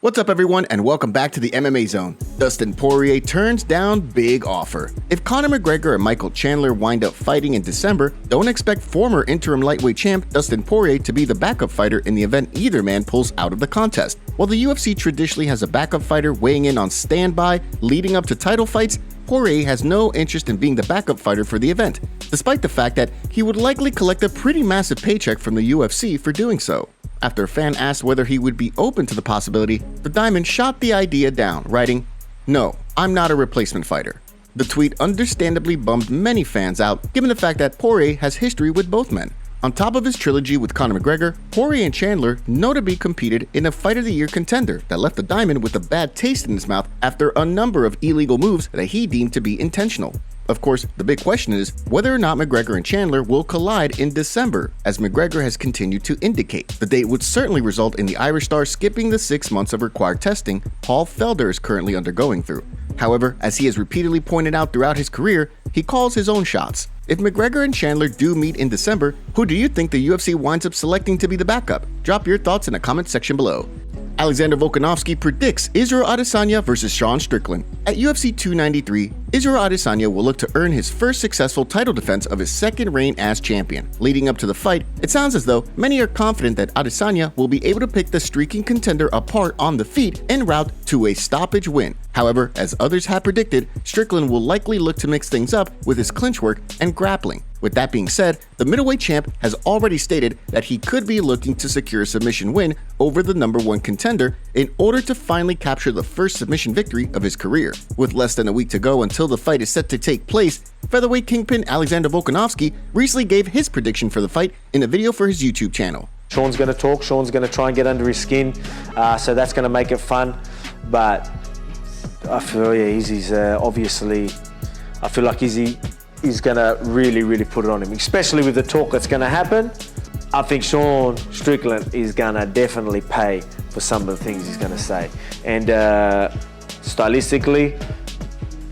What's up everyone and welcome back to the MMA Zone. Dustin Poirier turns down big offer. If Conor McGregor and Michael Chandler wind up fighting in December, don't expect former interim lightweight champ Dustin Poirier to be the backup fighter in the event either man pulls out of the contest. While the UFC traditionally has a backup fighter weighing in on standby leading up to title fights, Poirier has no interest in being the backup fighter for the event, despite the fact that he would likely collect a pretty massive paycheck from the UFC for doing so. After a fan asked whether he would be open to the possibility, the Diamond shot the idea down, writing, "No, I'm not a replacement fighter." The tweet understandably bummed many fans out, given the fact that Poirier has history with both men. On top of his trilogy with Conor McGregor, Poirier and Chandler notably competed in a Fight of the Year contender that left the Diamond with a bad taste in his mouth after a number of illegal moves that he deemed to be intentional. Of course, the big question is whether or not McGregor and Chandler will collide in December, as McGregor has continued to indicate. The date would certainly result in the Irish star skipping the 6 months of required testing Paul Felder is currently undergoing through. However, as he has repeatedly pointed out throughout his career, he calls his own shots. If McGregor and Chandler do meet in December, who do you think the UFC winds up selecting to be the backup? Drop your thoughts in the comment section below. Alexander Volkanovski predicts Ciryl Adesanya vs Sean Strickland. At UFC 293, Ciryl Adesanya will look to earn his first successful title defense of his second reign as champion. Leading up to the fight, it sounds as though many are confident that Adesanya will be able to pick the streaking contender apart on the feet en route to a stoppage win. However, as others have predicted, Strickland will likely look to mix things up with his clinch work and grappling. With that being said, the middleweight champ has already stated that he could be looking to secure a submission win over the #1 contender in order to finally capture the first submission victory of his career. With less than a week to go until the fight is set to take place, featherweight kingpin Alexander Volkanovski recently gave his prediction for the fight in a video for his YouTube channel. Sean's going to talk, Sean's going to try and get under his skin, so that's going to make it fun, but I feel, Izzy's obviously, I feel like he's going to really put it on him, especially with the talk that's going to happen. I think Sean Strickland is going to definitely pay for some of the things he's going to say. And stylistically,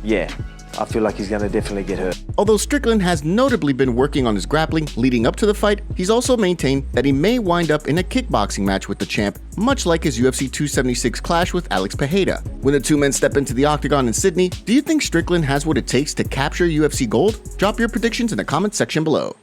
yeah, I feel like he's going to definitely get hurt. Although Strickland has notably been working on his grappling leading up to the fight, he's also maintained that he may wind up in a kickboxing match with the champ, much like his UFC 276 clash with Alex Pereira. When the two men step into the octagon in Sydney, do you think Strickland has what it takes to capture UFC gold? Drop your predictions in the comment section below.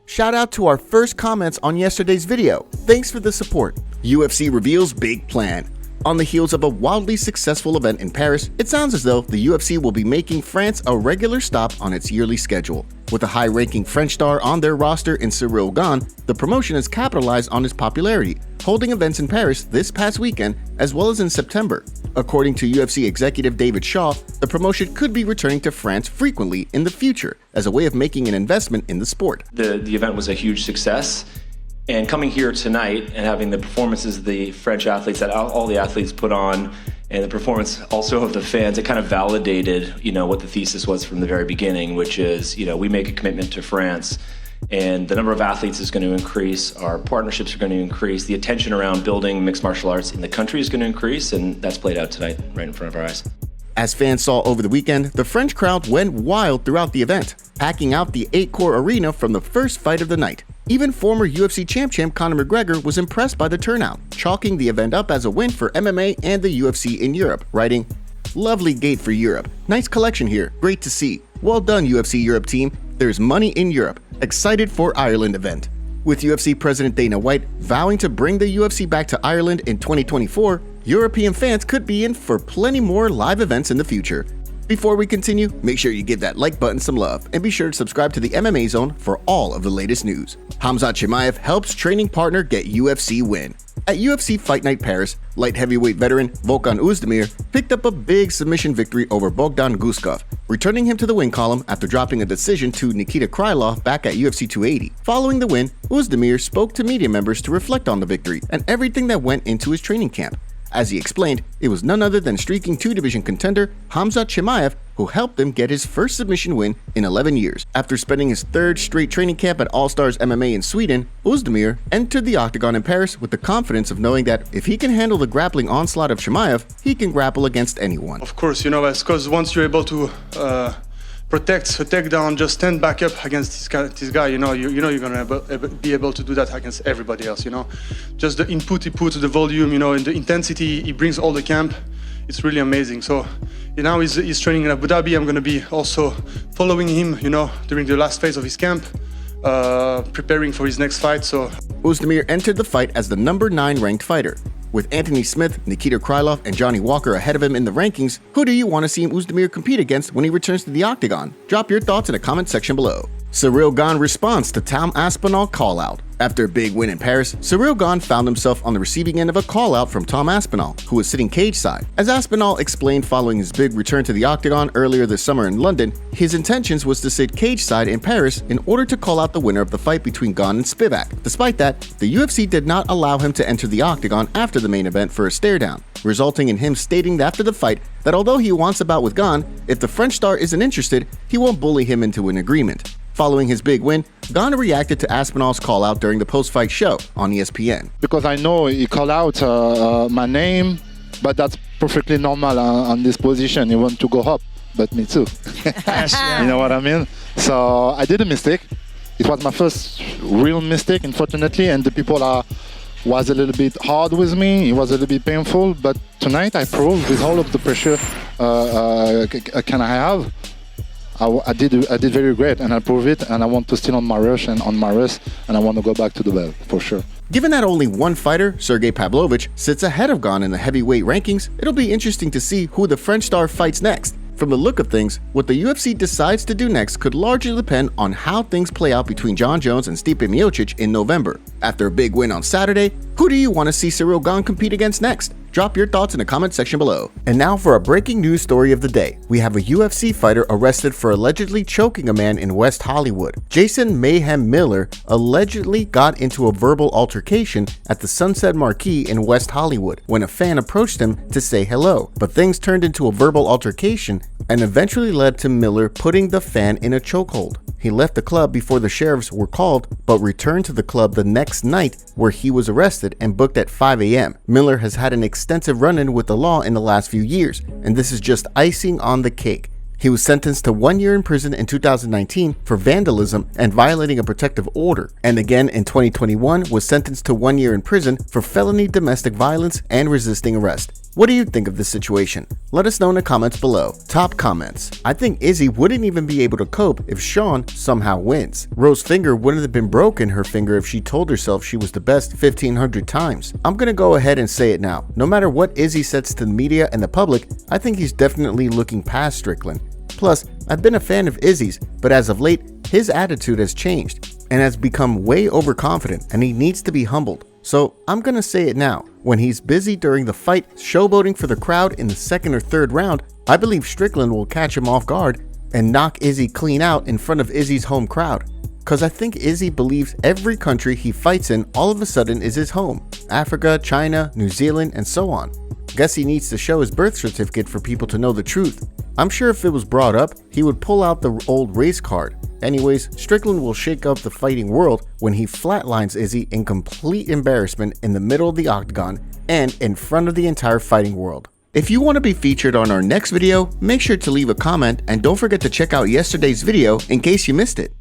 Shout out to our first comments on yesterday's video. Thanks for the support. UFC reveals big plan. On the heels of a wildly successful event in Paris, it sounds as though the UFC will be making France a regular stop on its yearly schedule. With a high-ranking French star on their roster in Ciryl Gane, the promotion has capitalized on its popularity, holding events in Paris this past weekend as well as in September. According to UFC executive David Shaw, the promotion could be returning to France frequently in the future as a way of making an investment in the sport. The event was a huge success. And coming here tonight and having the performances the French athletes, that all the athletes put on, and the performance also of the fans, it kind of validated, what the thesis was from the very beginning, which is, we make a commitment to France, and the number of athletes is going to increase, our partnerships are going to increase, the attention around building mixed martial arts in the country is going to increase, and that's played out tonight right in front of our eyes. As fans saw over the weekend, the French crowd went wild throughout the event, packing out the 8-core arena from the first fight of the night. Even former UFC champ Conor McGregor was impressed by the turnout, chalking the event up as a win for MMA and the UFC in Europe, writing, "Lovely gate for Europe. Nice collection here. Great to see. Well done, UFC Europe team. There's money in Europe. Excited for Ireland event." With UFC President Dana White vowing to bring the UFC back to Ireland in 2024, European fans could be in for plenty more live events in the future. Before we continue, make sure you give that like button some love and be sure to subscribe to the MMA Zone for all of the latest news. Khamzat Chimaev HELPS training partner get UFC win. At UFC Fight Night Paris, light heavyweight veteran Volkan Oezdemir picked up a big submission victory over Bogdan Guskov, returning him to the win column after dropping a decision to Nikita Krylov back at UFC 280. Following the win, Oezdemir spoke to media members to reflect on the victory and everything that went into his training camp. As he explained, it was none other than streaking 2-division contender Khamzat Chimaev who helped him get his first submission win in 11 years. After spending his third straight training camp at All Stars MMA in Sweden, Oezdemir entered the octagon in Paris with the confidence of knowing that if he can handle the grappling onslaught of Chimaev, he can grapple against anyone. Of course, because once you're able to protect a takedown, just stand back up against this guy. You know you're gonna be able to do that against everybody else. You know, just the input he puts, the volume, you know, and the intensity he brings all the camp. It's really amazing. So now he's training in Abu Dhabi. I'm gonna be also following him, you know, during the last phase of his camp, preparing for his next fight. So Oezdemir entered the fight as the number 9 ranked fighter. With Anthony Smith, Nikita Krylov, and Johnny Walker ahead of him in the rankings, who do you want to see Oezdemir compete against when he returns to the octagon? Drop your thoughts in the comment section below. Ciryl Gane responds to Tom Aspinall call-out. After a big win in Paris, Ciryl Gane found himself on the receiving end of a call-out from Tom Aspinall, who was sitting cage-side. As Aspinall explained following his big return to the octagon earlier this summer in London, his intentions was to sit cage-side in Paris in order to call out the winner of the fight between Gane and Spivak. Despite that, the UFC did not allow him to enter the octagon after the main event for a stare-down, resulting in him stating after the fight that although he wants a bout with Gane, if the French star isn't interested, he won't bully him into an agreement. Following his big win, Gane reacted to Aspinall's call-out during the post-fight show on ESPN. Because I know he called out my name, but that's perfectly normal on this position. He want to go up, but me too. You know what I mean? So I did a mistake. It was my first real mistake, unfortunately, and the people was a little bit hard with me. It was a little bit painful, but tonight I proved with all of the pressure can I have. I did very great, and I proved it, and I want to still on my rush and on my rest, and I want to go back to the belt for sure. Given that only one fighter, Sergey Pavlovich, sits ahead of Gane in the heavyweight rankings, it'll be interesting to see who the French star fights next. From the look of things, what the UFC decides to do next could largely depend on how things play out between Jon Jones and Stipe Miocic in November. After a big win on Saturday, who do you want to see Ciryl Gane compete against next? Drop your thoughts in the comment section below. And now for a breaking news story of the day. We have a UFC fighter arrested for allegedly choking a man in West Hollywood. Jason Mayhem Miller allegedly got into a verbal altercation at the Sunset Marquee in West Hollywood when a fan approached him to say hello. But things turned into a verbal altercation and eventually led to Miller putting the fan in a chokehold. He left the club before the sheriffs were called, but returned to the club the next night where he was arrested and booked at 5 a.m. Miller has had an extensive run-in with the law in the last few years, and this is just icing on the cake. He was sentenced to 1 year in prison in 2019 for vandalism and violating a protective order, and again in 2021 was sentenced to 1 year in prison for felony domestic violence and resisting arrest. What do you think of this situation? Let us know in the comments below. Top comments. I think Izzy wouldn't even be able to cope if Sean somehow wins. Rose's finger wouldn't have been broken her finger if she told herself she was the best 1,500 times. I'm gonna go ahead and say it now. No matter what Izzy says to the media and the public, I think he's definitely looking past Strickland. Plus, I've been a fan of Izzy's, but as of late, his attitude has changed and has become way overconfident, and he needs to be humbled. So I'm gonna say it now. When he's busy during the fight showboating for the crowd in the second or third round, I believe Strickland will catch him off guard and knock Izzy clean out in front of Izzy's home crowd. Cause I think Izzy believes every country he fights in all of a sudden is his home. Africa, China, New Zealand, and so on. Guess he needs to show his birth certificate for people to know the truth. I'm sure if it was brought up, he would pull out the old race card. Anyways, Strickland will shake up the fighting world when he flatlines Izzy in complete embarrassment in the middle of the octagon and in front of the entire fighting world. If you want to be featured on our next video, make sure to leave a comment and don't forget to check out yesterday's video in case you missed it.